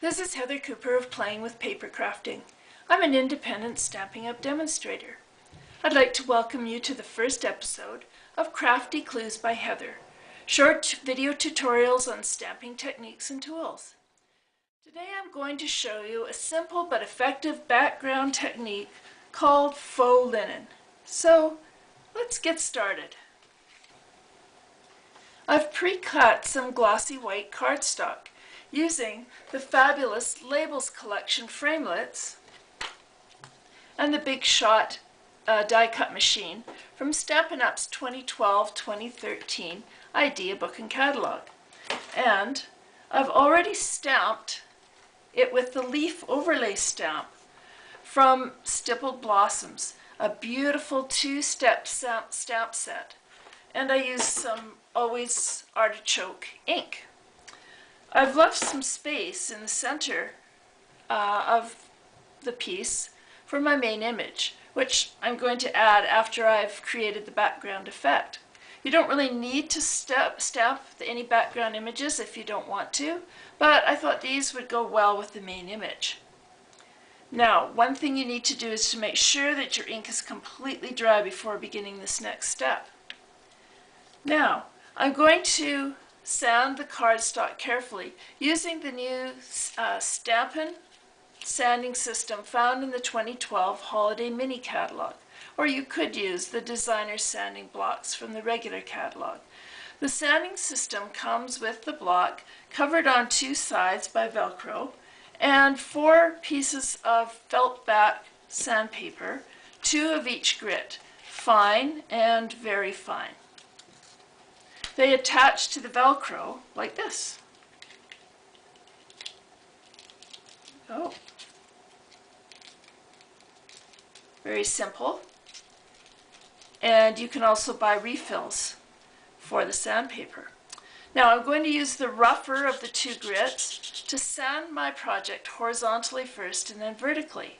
This is Heather Cooper of Playing with Paper Crafting. I'm an independent Stampin' Up! Demonstrator. I'd like to welcome you to the first episode of Crafty Clues by Heather, short video tutorials on stamping techniques and tools. Today I'm going to show you a simple but effective background technique called faux linen. So let's get started. I've pre-cut some glossy white cardstock using the fabulous Labels Collection framelits and the Big Shot die cut machine from Stampin' Up's 2012-2013 Idea Book and Catalog. And I've already stamped it with the leaf overlay stamp from Stippled Blossoms, a beautiful two-step stamp set. And I use some Always Artichoke ink. I've left some space in the center of the piece for my main image, which I'm going to add after I've created the background effect. You don't really need to stamp any background images if you don't want to, but I thought these would go well with the main image. Now, one thing you need to do is to make sure that your ink is completely dry before beginning this next step. Now, I'm going to sand the cardstock carefully using the new Stampin' sanding system found in the 2012 Holiday Mini Catalog, or you could use the designer sanding blocks from the regular catalog. The sanding system comes with the block covered on two sides by Velcro and 4 pieces of felt back sandpaper, 2 of each grit, fine and very fine. They attach to the Velcro like this. Oh. Very simple. And you can also buy refills for the sandpaper. Now I'm going to use the rougher of the 2 grits to sand my project horizontally first and then vertically.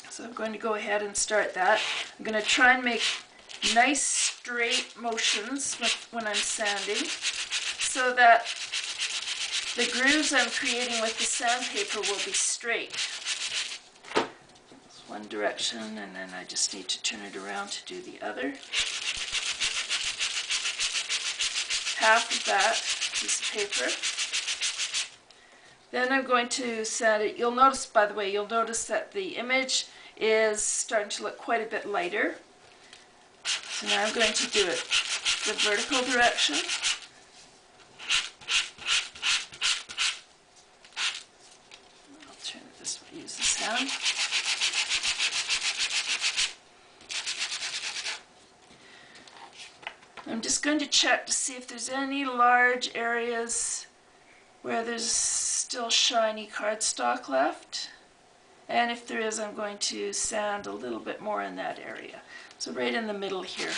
So I'm going to go ahead and start that. I'm going to try and make nice straight motions when I'm sanding so that the grooves I'm creating with the sandpaper will be straight. That's one direction, and then I just need to turn it around to do the other. Half of that piece of paper. Then I'm going to sand it. You'll notice, by the way, that the image is starting to look quite a bit lighter. So now I'm going to do it the vertical direction. I'll turn it this way, use the sand. I'm just going to check to see if there's any large areas where there's still shiny cardstock left. And if there is, I'm going to sand a little bit more in that area. So right in the middle here.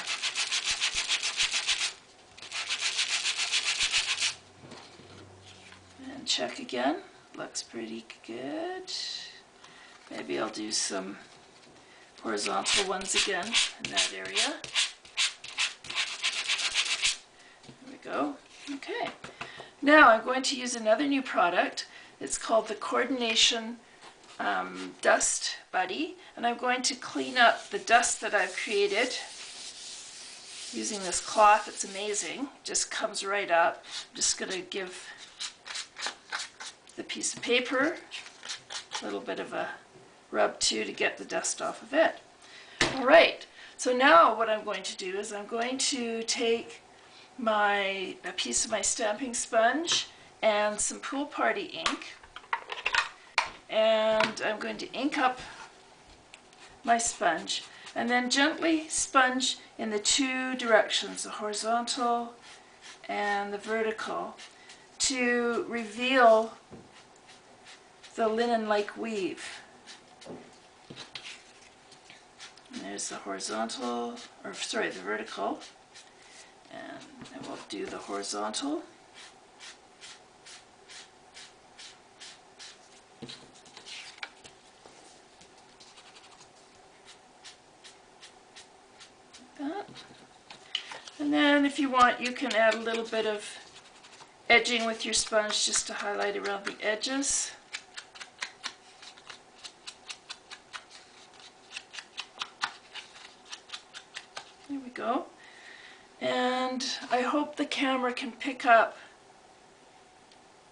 And check again. Looks pretty good. Maybe I'll do some horizontal ones again in that area. There we go. Okay. Now I'm going to use another new product. It's called the Coordination Dust Buddy, and I'm going to clean up the dust that I've created using this cloth. It's amazing, just comes right up. I'm just going to give the piece of paper a little bit of a rub too to get the dust off of it. Alright, so now what I'm going to do is I'm going to take a piece of my stamping sponge and some Pool Party ink, and I'm going to ink up my sponge and then gently sponge in the 2 directions, the horizontal and the vertical, to reveal the linen-like weave. And there's the horizontal, or sorry, the vertical, and I will do the horizontal. That. And then if you want, you can add a little bit of edging with your sponge just to highlight around the edges. There we go. And I hope the camera can pick up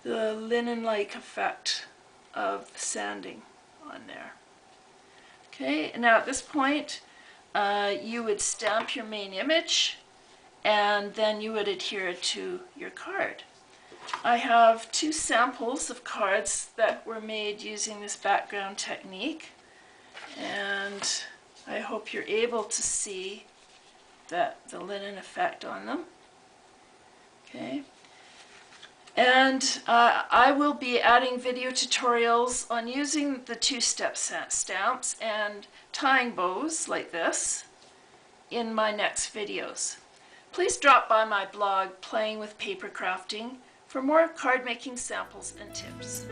the linen-like effect of the sanding on there. Okay, and now at this point, you would stamp your main image, and then you would adhere it to your card. I have 2 samples of cards that were made using this background technique, and I hope you're able to see the linen effect on them. Okay, and I will be adding video tutorials on using the 2-step stamps and tying bows like this in my next videos. Please drop by my blog, Playing with Paper Crafting, for more card making samples and tips.